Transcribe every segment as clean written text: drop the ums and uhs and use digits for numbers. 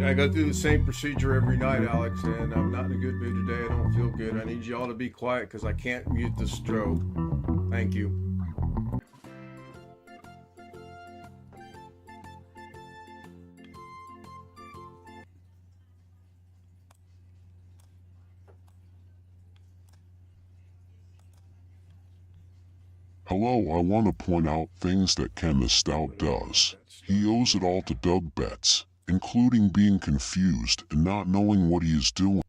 I go through the same procedure every night, Alex, and I'm not in a good mood today. I don't feel good. I need y'all to be quiet because I can't mute the strobe. Thank you. Hello, I want to point out things that Ken the Stout does. He owes it all to Doug Betts, including being confused and not knowing what he is doing.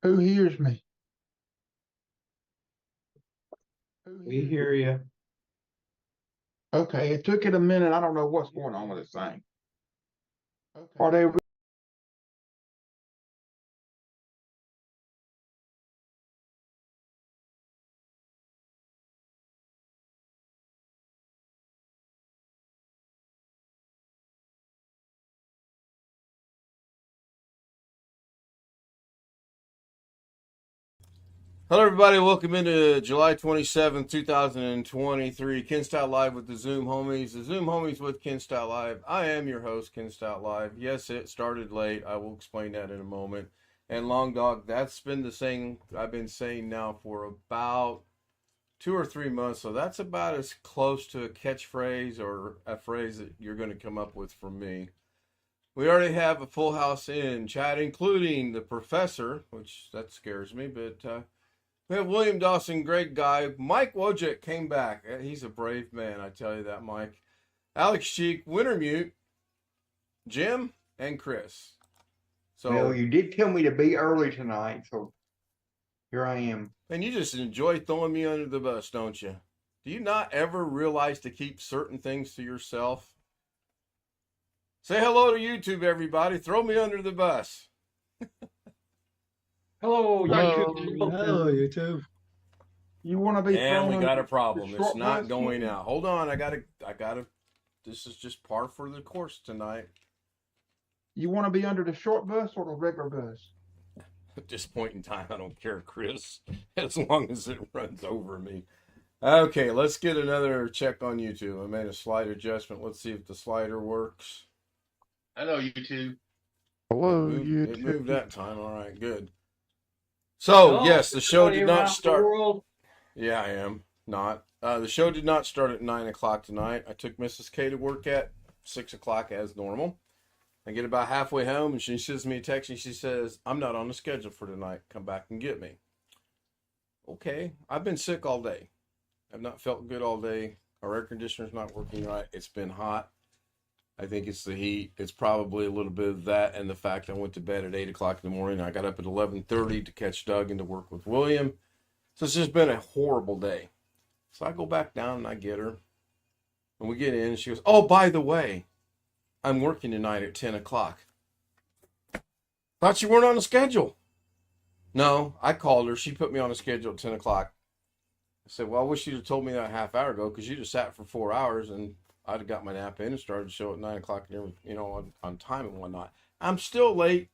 Who hears me? We hear you. Okay, it took it a minute. I don't know what's going on with this thing. Are they? Hello, everybody. Welcome into July 27th, 2023. Ken Stout Live with the Zoom homies. The Zoom homies with Ken Stout Live. I am your host, Ken Stout Live. Yes, it started late. I will explain that in a moment. And Long Dog, that's been the thing I've been saying now for about 2 or 3 months. So that's about as close to a catchphrase or a phrase that you're going to come up with from me. We already have a full house in chat, including the professor, which that scares me, but we have William Dawson, great guy. Mike Wojcik came back. He's a brave man, I tell you that, Mike. Alex Cheek, Wintermute, Jim, and Chris. So, Well, you did tell me to be early tonight, so here I am. and you just enjoy throwing me under the bus, don't you? Do you not ever realize to keep certain things to yourself? Say hello to YouTube, everybody. Throw me under the bus. Hello, Hello, YouTube. You want to be? And we thrown got a under problem. the It's short not bus, going Ken? out. Hold on. I gotta. This is just par for the course tonight. You want to be under the short bus or the regular bus? At this point in time, I don't care, Chris, as long as it runs over me. Okay, let's get another check on YouTube. I made a slight adjustment. Let's see if the slider works. Hello, YouTube. Hello, It YouTube. moved that time. All right, good. So, yes, the show did not start. Yeah, I am not. The show did not start at 9 o'clock tonight. I took Mrs. K to work at 6 o'clock as normal. I get about halfway home and she sends me a text and she says, I'm not on the schedule for tonight. Come back and get me. Okay, I've been sick all day. I've not felt good all day. Our air conditioner's not working right. It's been hot. I think it's the heat. It's probably a little bit of that and the fact I went to bed at 8 o'clock in the morning. I got up at 11:30 to catch Doug and to work with William. So it's just been a horrible day. So I go back down and I get her. And we get in and she goes, oh, by the way, I'm working tonight at 10 o'clock. Thought you weren't on the schedule. No, I called her. She put me on the schedule at 10 o'clock. I said, well, I wish you'd have told me that a half hour ago because you'd have sat for 4 hours and I'd have got my nap in and started the show at 9 o'clock and everything, on time and whatnot. I'm still late,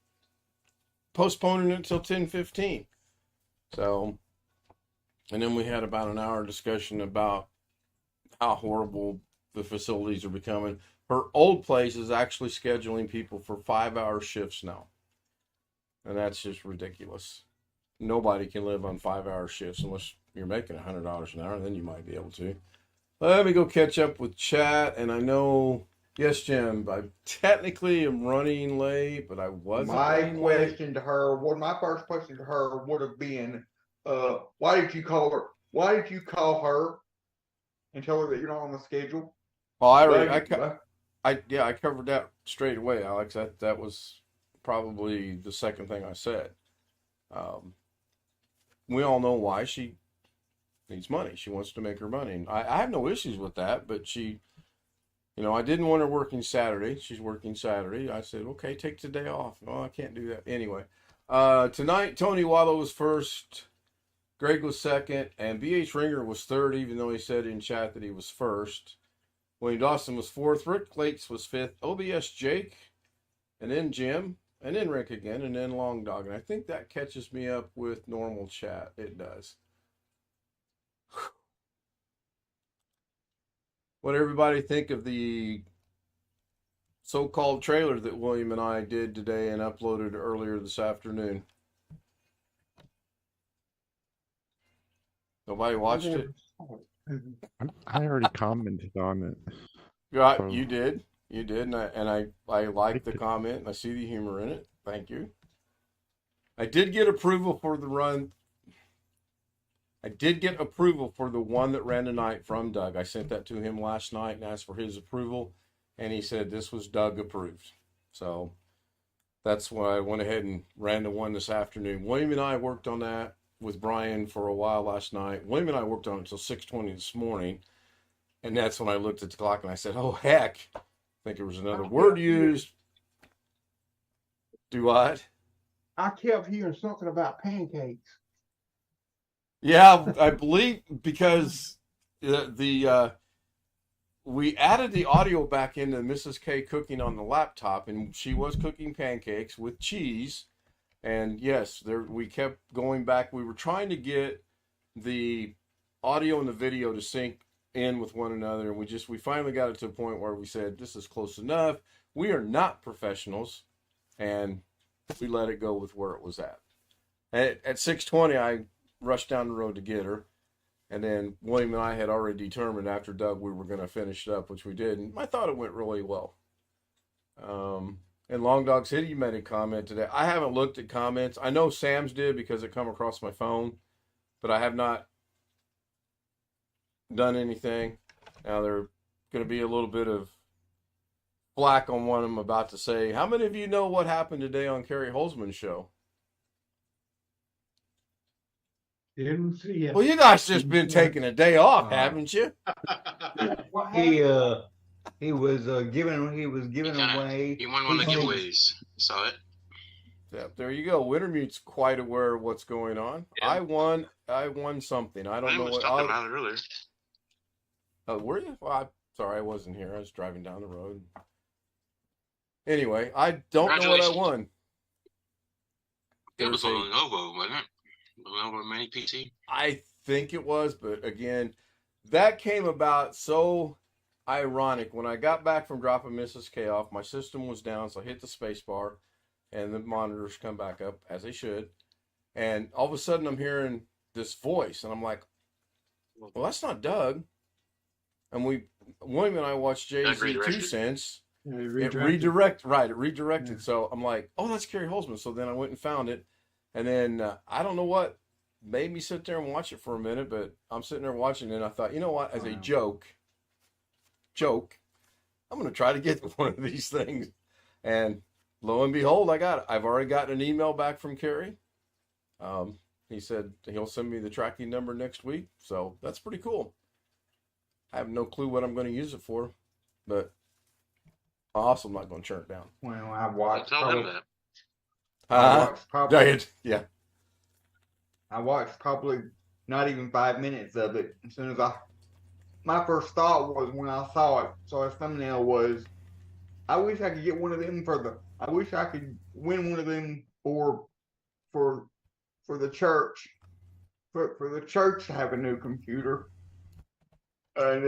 postponing it until 10:15. So, and then we had about an hour discussion about how horrible the facilities are becoming. Her old place is actually scheduling people for 5-hour shifts now. And that's just ridiculous. Nobody can live on 5-hour shifts unless you're making $100 an hour, then you might be able to. Let me go catch up with chat. And I know, yes, Jim, I technically am running late, but I wasn't. My question to her, my first question to her would have been, why did you call her? Why did you call her and tell her that you're not on the schedule? Well, I covered that straight away, Alex. That was probably the second thing I said. We all know why she needs money. She wants to make her money. And I have no issues with that, but she, you know, I didn't want her working Saturday. She's working Saturday. I said, okay, take the day off. Oh, I can't do that. Anyway, tonight, Tony Wallow was first, Greg was second, and BH Ringer was third, even though he said in chat that he was first. William Dawson was fourth. Rick Lates was fifth. OBS Jake, and then Jim, and then Rick again, and then Long Dog. And I think that catches me up with normal chat. It does. What everybody think of the so-called trailer that William and I did today and uploaded earlier this afternoon? Nobody watched it? I already commented on it. Yeah, So- you did. You did, and I liked the comment, and I see the humor in it. Thank you. I did get approval for the run. I did get approval for the one that ran tonight from Doug. I sent that to him last night and asked for his approval, and he said this was Doug approved. So that's why I went ahead and ran the one this afternoon. William and I worked on that with Brian for a while last night. William and I worked on it until 6:20 this morning, and that's when I looked at the clock and I said, oh, heck. I think there was another word used. Do what? I kept hearing something about pancakes. Yeah, I believe because we added the audio back into Mrs. K cooking on the laptop, and she was cooking pancakes with cheese. And yes, we kept going back. We were trying to get the audio and the video to sync in with one another, and we finally got it to a point where we said this is close enough. We are not professionals, and we let it go with where it was at. At 6:20, I rushed down the road to get her, and then William and I had already determined after Doug we were going to finish it up, which we did, and I thought it went really well. And Long Dog City made a comment today. I haven't looked at comments. I know Sam's did because it come across my phone, but I have not done anything. Now there's going to be a little bit of flack on what I'm about to say. How many of you know what happened today on Kerry Holzman's show? Didn't see it. Well, you guys just been taking a day off, haven't you? He was giving away. He won one of the giveaways. Saw it. Yeah, there you go. Wintermute's quite aware of what's going on. Yeah. I won something. I don't Ryan know was what. talking about it earlier. Oh, were you? Well, I'm sorry, I wasn't here. I was driving down the road. Anyway, I don't know what I won. It was a There's a- Lenovo, wasn't it? Lenovo Mini PC. I think it was, but again, that came about so ironic. When I got back from dropping Mrs. K off, my system was down, so I hit the space bar, and the monitors come back up, as they should. And all of a sudden, I'm hearing this voice, and I'm like, well, that's not Doug. And William and I watched Jay-Z 2 redirected. Cents. It It redirected. Yeah. So I'm like, oh, that's Kerry Holzman. So then I went and found it. And then I don't know what made me sit there and watch it for a minute, but I'm sitting there watching it, and I thought, you know what, as a joke, I'm going to try to get one of these things. And lo and behold, I got it. I've already gotten an email back from Kerry. He said he'll send me the tracking number next week. So that's pretty cool. I have no clue what I'm going to use it for, but I'm also not going to turn it down. Well, I'll tell him that. Yeah. I watched probably not even 5 minutes of it. As soon as my first thought was when I saw his thumbnail was, I wish I could get one of them I wish I could win one of them for the church, for the church to have a new computer. But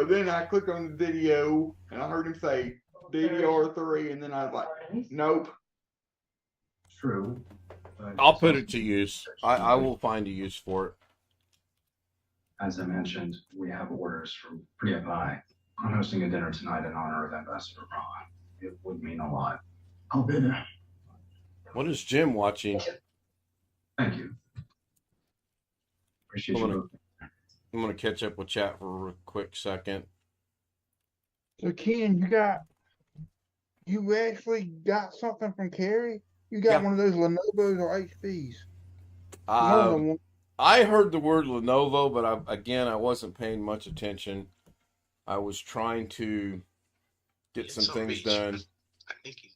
then I clicked on the video and I heard him say DDR3, and then I was like, nope. True. I'll put it to use. I will find a use for it. As I mentioned, we have orders from PFI. I'm hosting a dinner tonight in honor of Ambassador Ron. It would mean a lot. I'll be there. What is Jim watching? Thank you. Appreciate you. I'm going to catch up with chat for a quick second. So Ken, you actually got something from Kerry? You got Yeah. one of those Lenovo's or HPs? One of them. I heard the word Lenovo, but I wasn't paying much attention. I was trying to get It's some on things Beach. done. I think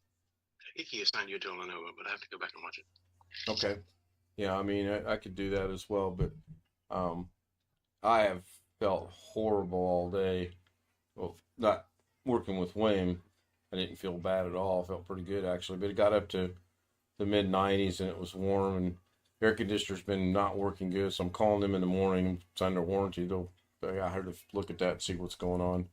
he assigned you to Lenovo, but I have to go back and watch it. Okay. Yeah, I mean, I could do that as well, but um, I have felt horrible all day. Well, not working with Wayne, I didn't feel bad at all. I felt pretty good actually, but it got up to the mid 90s and it was warm and air conditioner's been not working good. So I'm calling them in the morning. It's under warranty. I heard to look at that and see what's going on.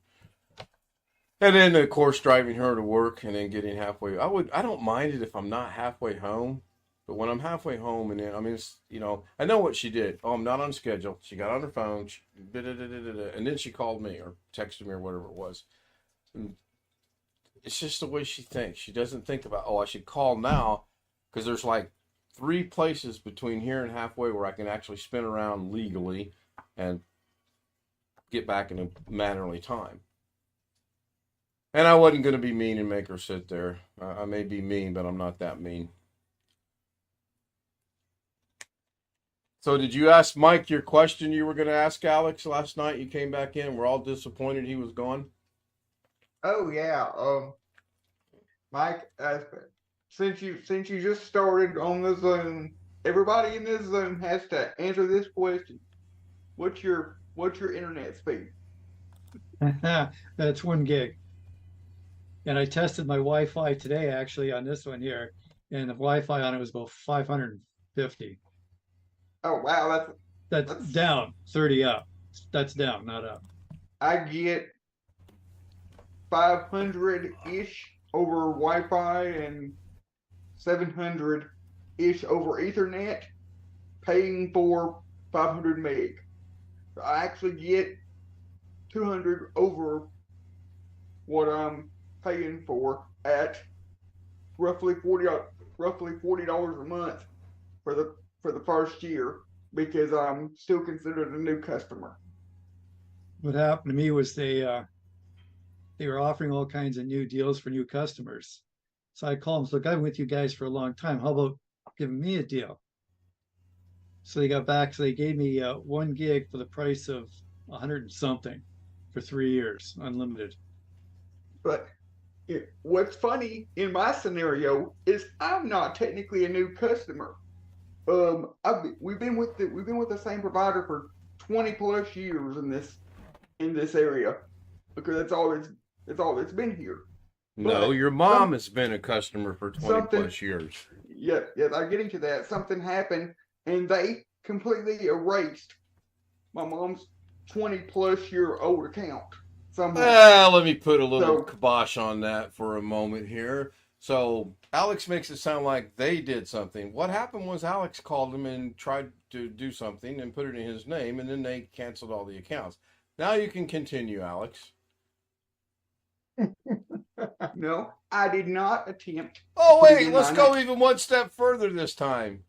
And then of course driving her to work and then getting halfway. I don't mind it if I'm not halfway home. But when I'm halfway home and then, I mean, it's, I know what she did. Oh, I'm not on schedule. She got on her phone, and then she called me or texted me or whatever it was. And it's just the way she thinks. She doesn't think about, I should call now because there's like 3 places between here and halfway where I can actually spin around legally and get back in a mannerly time. And I wasn't going to be mean and make her sit there. I may be mean, but I'm not that mean. So did you ask Mike your question you were going to ask Alex last night? You came back in. We're all disappointed he was gone. Oh yeah. Mike, since you just started on the Zoom, everybody in this Zoom has to answer this question. What's your internet speed? That's 1 gig. And I tested my Wi-Fi today actually on this one here, and the Wi-Fi on it was about 550. Oh wow, That's down, 30 up. That's down, not up. I get 500-ish over Wi-Fi and 700-ish over Ethernet, paying for 500 meg. So I actually get 200 over what I'm paying for at roughly $40 a month for the first year because I'm still considered a new customer. What happened to me was they were offering all kinds of new deals for new customers. So I called them, look, I've been with you guys for a long time. How about giving me a deal? So they got back, so they gave me 1 gig for the price of 100 and something for 3 years, unlimited. But what's funny in my scenario is I'm not technically a new customer. We've been with the same provider for 20 plus years in this area because that's all that's been here. No, But your mom has been a customer for 20 plus years. Yeah, I'm getting to that. Something happened and they completely erased my mom's 20 plus year old account. Well, let me put a little kibosh on that for a moment here. So Alex makes it sound like they did something. What happened was Alex called him and tried to do something and put it in his name, and then they canceled all the accounts. Now you can continue, Alex. No, I did not attempt. Oh, wait, let's go even one step further this time.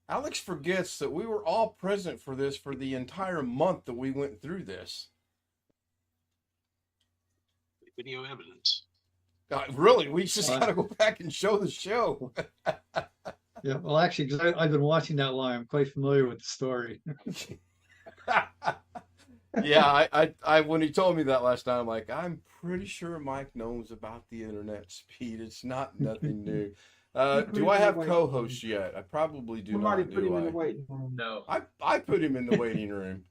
Alex forgets that we were all present for this for the entire month that we went through this. Video evidence. Really, we just got to go back and show the show. Yeah, well, actually, because I've been watching that long, I'm quite familiar with the story. Yeah, I when he told me that last night, I'm like, I'm pretty sure Mike knows about the internet speed. It's nothing new. Do I have co-hosts yet? I probably do not. Somebody put him in the waiting room. No. I put him in the waiting room.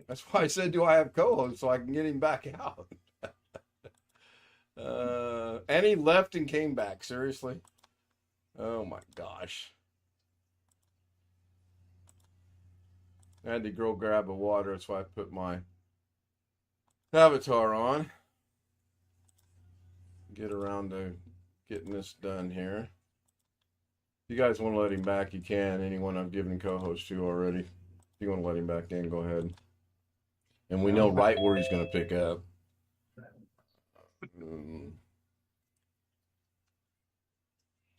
That's why I said, do I have co-hosts so I can get him back out? And he left and came back. Seriously? Oh my gosh. I had to go grab a water. That's why I put my avatar on. Get around to getting this done here. If you guys want to let him back, you can. Anyone I've given co-host to already. If you want to let him back in, go ahead. And we know right where he's going to pick up.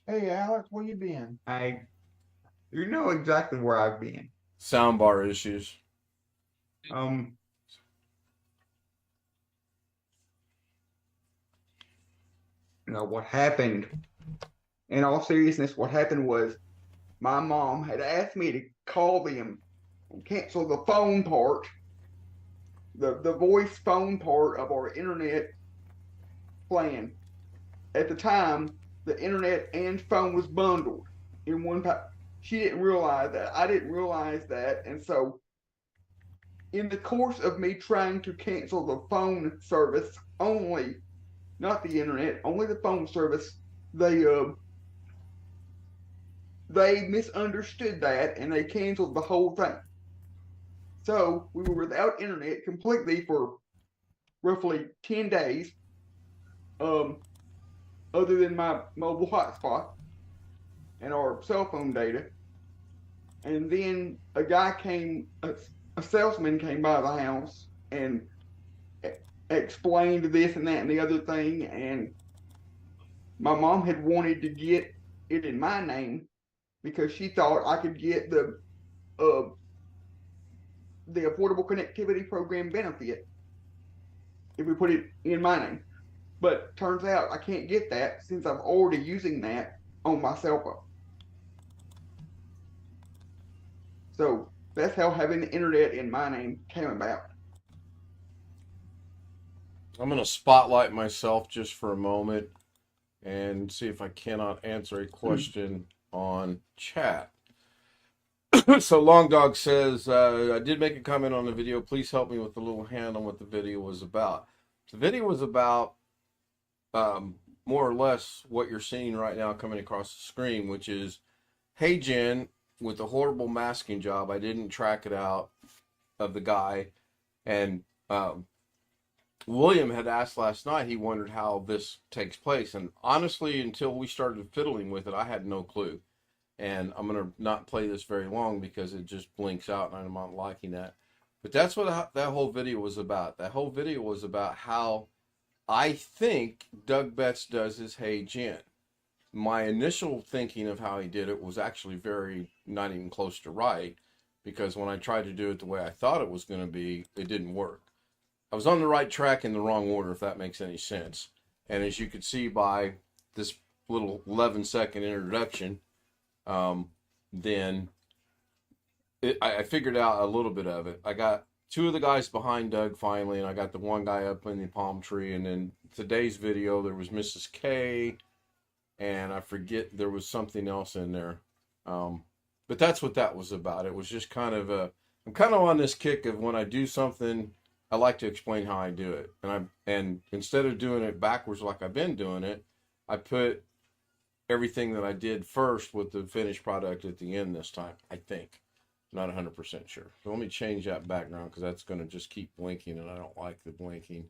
Hey, Alex, where you been? You know exactly where I've been. Soundbar issues. What happened, in all seriousness, what happened was my mom had asked me to call them cancel the phone part, the voice phone part of our internet plan. At the time, the internet and phone was bundled in one pack. She didn't realize that. I didn't realize that. And so, in the course of me trying to cancel the phone service only, not the internet, only the phone service, they misunderstood that and they canceled the whole thing. So we were without internet completely for roughly 10 days, other than my mobile hotspot and our cell phone data. And then a salesman came by the house and explained this and that and the other thing. And my mom had wanted to get it in my name because she thought I could get the Affordable Connectivity Program benefit if we put it in my name. But turns out I can't get that since I'm already using that on my cell phone. So that's how having the internet in my name came about. I'm going to spotlight myself just for a moment and see if I cannot answer a question on chat. So Long Dog says, I did make a comment on the video. Please help me with the little hand on what the video was about. The video was about more or less what you're seeing right now coming across the screen, which is, hey, Jen, with a horrible masking job, I didn't track it out of the guy. And William had asked last night, he wondered how this takes place. And honestly, until we started fiddling with it, I had no clue. And I'm going to not play this very long because it just blinks out and I'm not liking that. But that's what that whole video was about. That whole video was about how I think Doug Betts does his Hey Jen. My initial thinking of how he did it was actually not even close to right, because when I tried to do it the way I thought it was going to be, it didn't work. I was on the right track in the wrong order, if that makes any sense. And as you could see by this little 11-second introduction, then I figured out a little bit of it. I got two of the guys behind Doug finally, and I got the one guy up in the palm tree. And then today's video, there was Mrs. K, and I forget, there was something else in there. But that's what that was about. It was just kind of I'm kind of on this kick of when I do something, I like to explain how I do it. And instead of doing it backwards like I've been doing it, I put everything that I did first with the finished product at the end this time, I think. Not 100% sure. So let me change that background because that's going to just keep blinking and I don't like the blinking.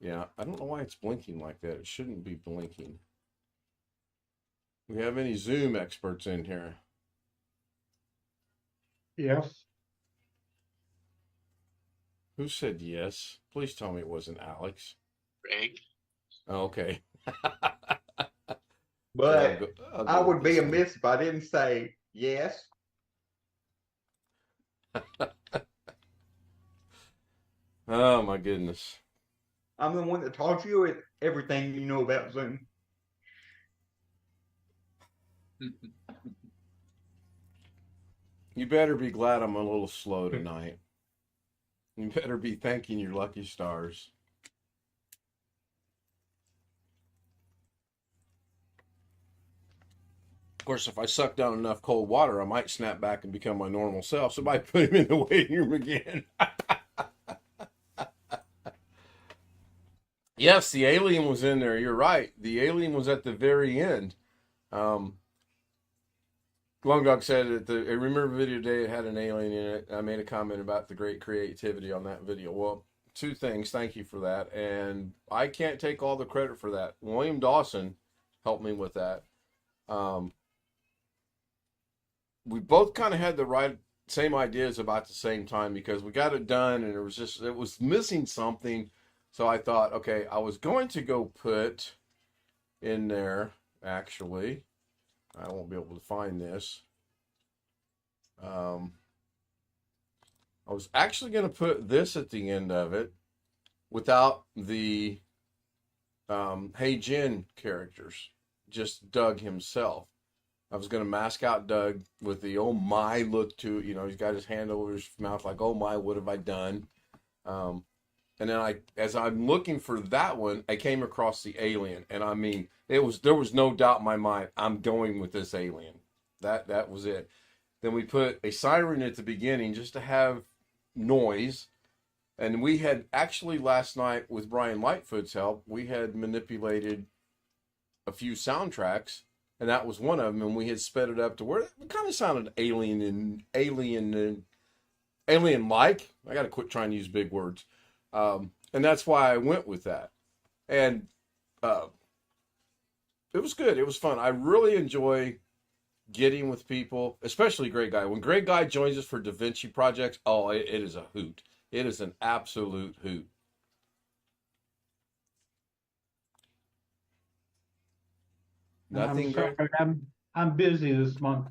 Yeah, I don't know why it's blinking like that. It shouldn't be blinking. We have any Zoom experts in here? Yes. Who said yes? Please tell me it wasn't Alex. Greg? Okay. But I'll go I would with be this one. amiss if I didn't say yes. Oh my goodness. I'm the one that taught you everything you know about Zoom. You better be glad I'm a little slow tonight. You better be thanking your lucky stars. Of course, if I suck down enough cold water, I might snap back and become my normal self. So I might put him in the waiting room again. Yes, the alien was in there. You're right. The alien was at the very end. Long Dog said that I remember video today, it had an alien in it. I made a comment about the great creativity on that video. Well, two things. Thank you for that. And I can't take all the credit for that. William Dawson helped me with that. We both kind of had the same ideas about the same time because we got it done and it was missing something. So I thought, okay, I was going to go put in there, actually, I won't be able to find this. I was actually going to put this at the end of it without the Hey Jen characters, just Doug himself. I was going to mask out Doug with the oh my look to it. You know, he's got his hand over his mouth like, oh my, what have I done? And then as I'm looking for that one, I came across the alien. And I mean, there was no doubt in my mind, I'm going with this alien. That was it. Then we put a siren at the beginning just to have noise. And we had actually last night with Brian Lightfoot's help, we had manipulated a few soundtracks, and that was one of them. And we had sped it up to where it kind of sounded alien-like. I got to quit trying to use big words. And that's why I went with that. And it was good. It was fun. I really enjoy getting with people, especially Great Guy. When Great Guy joins us for Da Vinci projects, oh, it is a hoot. It is an absolute hoot. Nothing, Greg? I'm busy this month.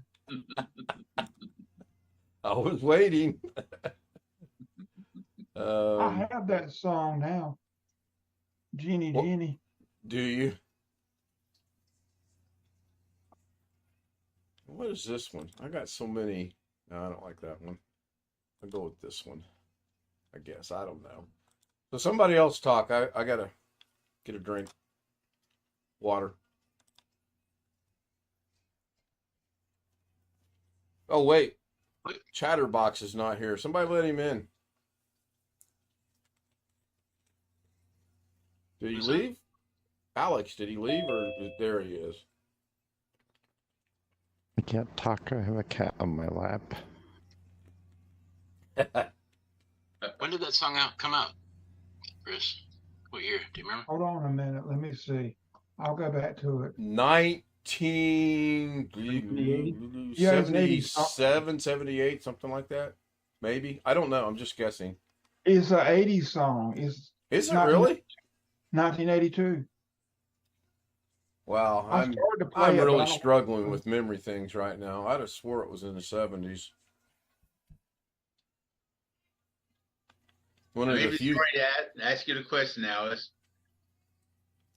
I was waiting. I have that song now. Genie, What? Genie. Do you? What is this one? I got so many. No, I don't like that one. I'll go with this one. I guess. I don't know. So somebody else talk. I gotta get a drink. Water. Oh, wait. Chatterbox is not here. Somebody let him in. Did he leave? Alex, did he leave or there he is? I can't talk. I have a cat on my lap. When did that song come out, Chris? What year? Do you remember? Hold on a minute. Let me see. I'll go back to it. 1977, 78, something like that. Maybe. I don't know. I'm just guessing. It's an 80s song. Is it really? 1982. Wow. I I'm started to play it, but I really don't- struggling with memory things right now. I'd have swore it was in the 70s. One of the Maybe few. before that, ask you the question, Alice.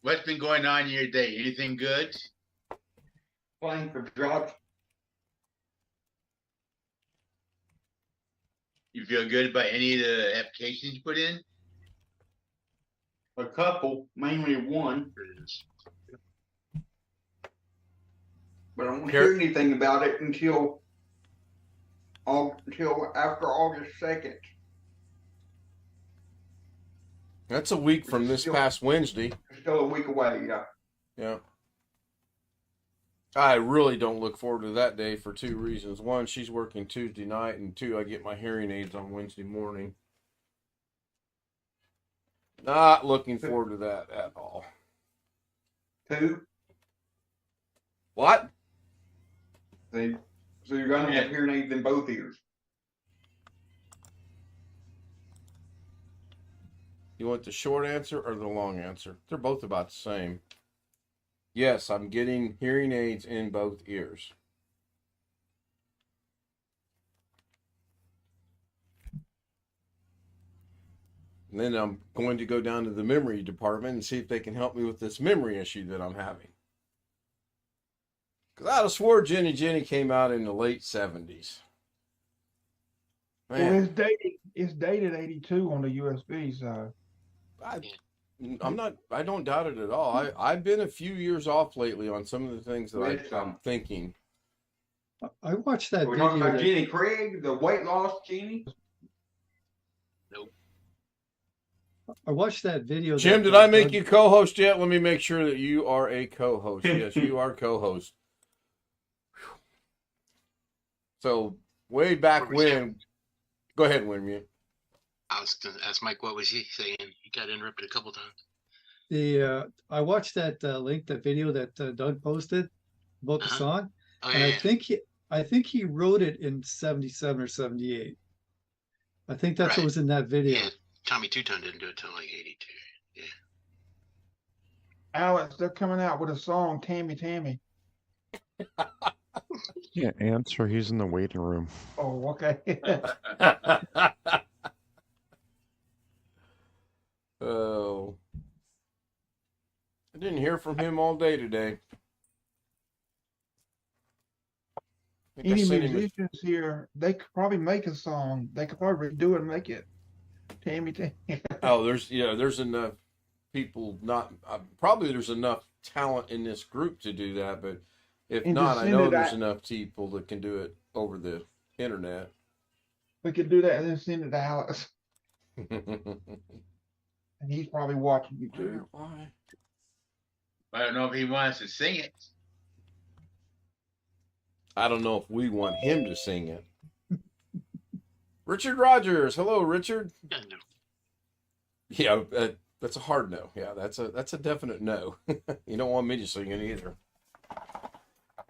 What's been going on in your day? Anything good? Playing for drugs. You feel good about any of the applications you put in? A couple, mainly one, but I won't hear anything about it until after August 2nd. That's a week from this past Wednesday. Still a week away, yeah. Yeah. I really don't look forward to that day for two reasons. One, she's working Tuesday night, and two, I get my hearing aids on Wednesday morning. Not looking forward to that at all. Two. What? So you're gonna have hearing aids in both ears. You want the short answer or the long answer? They're both about the same. Yes, I'm getting hearing aids in both ears. And then I'm going to go down to the memory department and see if they can help me with this memory issue that I'm having. Because I swore Jenny came out in the late 70s. Well, Man, it's dated 82 on the USB, so. I don't doubt it at all. I've been a few years off lately on some of the things that I'm thinking. I watched that We're video. talking about that- Jenny Craig, the weight loss Jenny. I watched that video. Jim, that, did I make Doug- you co-host yet? Let me make sure that you are a co-host. Yes, you are co-host. So way back What was when, go ahead, Winmute. I was going to ask Mike, what was he saying? He got interrupted a couple times. I watched that link, that video that Doug posted about the Uh-huh. song, Oh, and yeah. I think he wrote it in 77 or 78. I think that's what Right. was in that video. Yeah, Tommy Two-Tone didn't do it till like 82. Yeah. Alex, they're coming out with a song, Tammy Tammy. Yeah, answer. He's in the waiting room. Oh, okay. Oh, I didn't hear from him all day today. I think I Any sent him musicians here, they could probably make a song. They could probably redo it and make it. Tammy. Oh, there's enough people. Not probably there's enough talent in this group to do that, but if And not, just I send know it there's out. enough people that can do it over the internet. We could do that and then send it to Alex. And he's probably watching you too. Why? I don't know if he wants to sing it. I don't know if we want him to sing it. Richard Rogers, hello, Richard. Yeah, no. Yeah, that's a hard no. Yeah, that's a definite no. You don't want me to sing it either.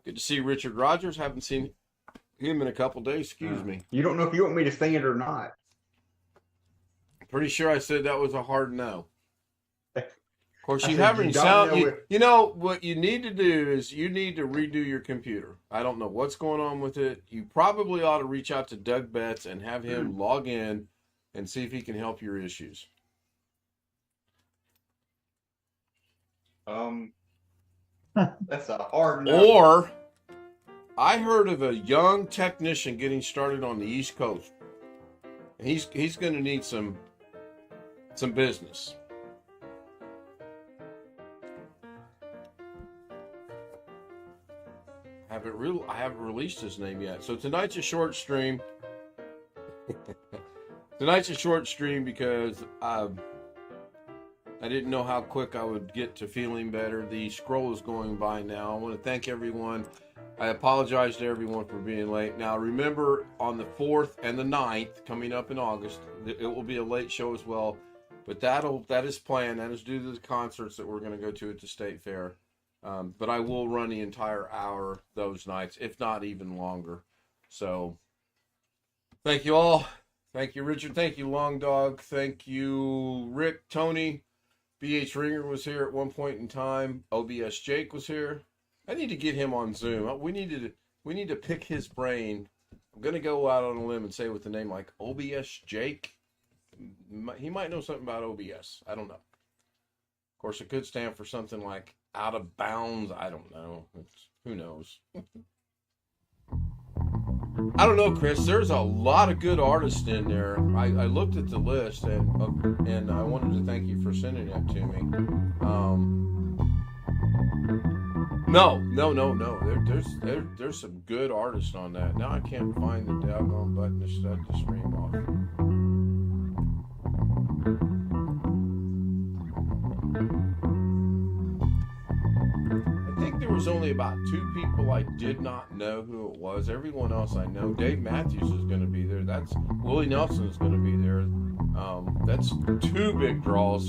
Good to see Richard Rogers. Haven't seen him in a couple days. Excuse me. You don't know if you want me to sing it or not. Pretty sure I said that was a hard no. Of course, I you said haven't you don't sound. know You, it. you know what you need to do is you need to redo your computer. I don't know what's going on with it. You probably ought to reach out to Doug Betts and have him log in and see if he can help your issues. That's a hard no. Or I heard of a young technician getting started on the East Coast. He's going to need some business. I haven't released his name yet. So tonight's a short stream. Tonight's a short stream because I didn't know how quick I would get to feeling better. The scroll is going by now. I want to thank everyone. I apologize to everyone for being late. Now, remember, on the 4th and the 9th, coming up in August, it will be a late show as well. But that is planned. That is due to the concerts that we're going to go to at the State Fair. But I will run the entire hour those nights, if not even longer. So, thank you all. Thank you, Richard. Thank you, Long Dog. Thank you, Rick, Tony. BH Ringer was here at one point in time. OBS Jake was here. I need to get him on Zoom. We need to pick his brain. I'm gonna go out on a limb and say with a name like OBS Jake, he might know something about OBS. I don't know. Of course, it could stand for something like out of bounds. I don't know. Who knows? I don't know, Chris. There's a lot of good artists in there. I looked at the list and I wanted to thank you for sending that to me. No. There's some good artists on that. Now I can't find the doggone button to shut the stream off. I think there was only about 2 people I did not know who it was. Everyone else I know. Dave Matthews is going to be there. Willie Nelson is going to be there. That's 2 big draws.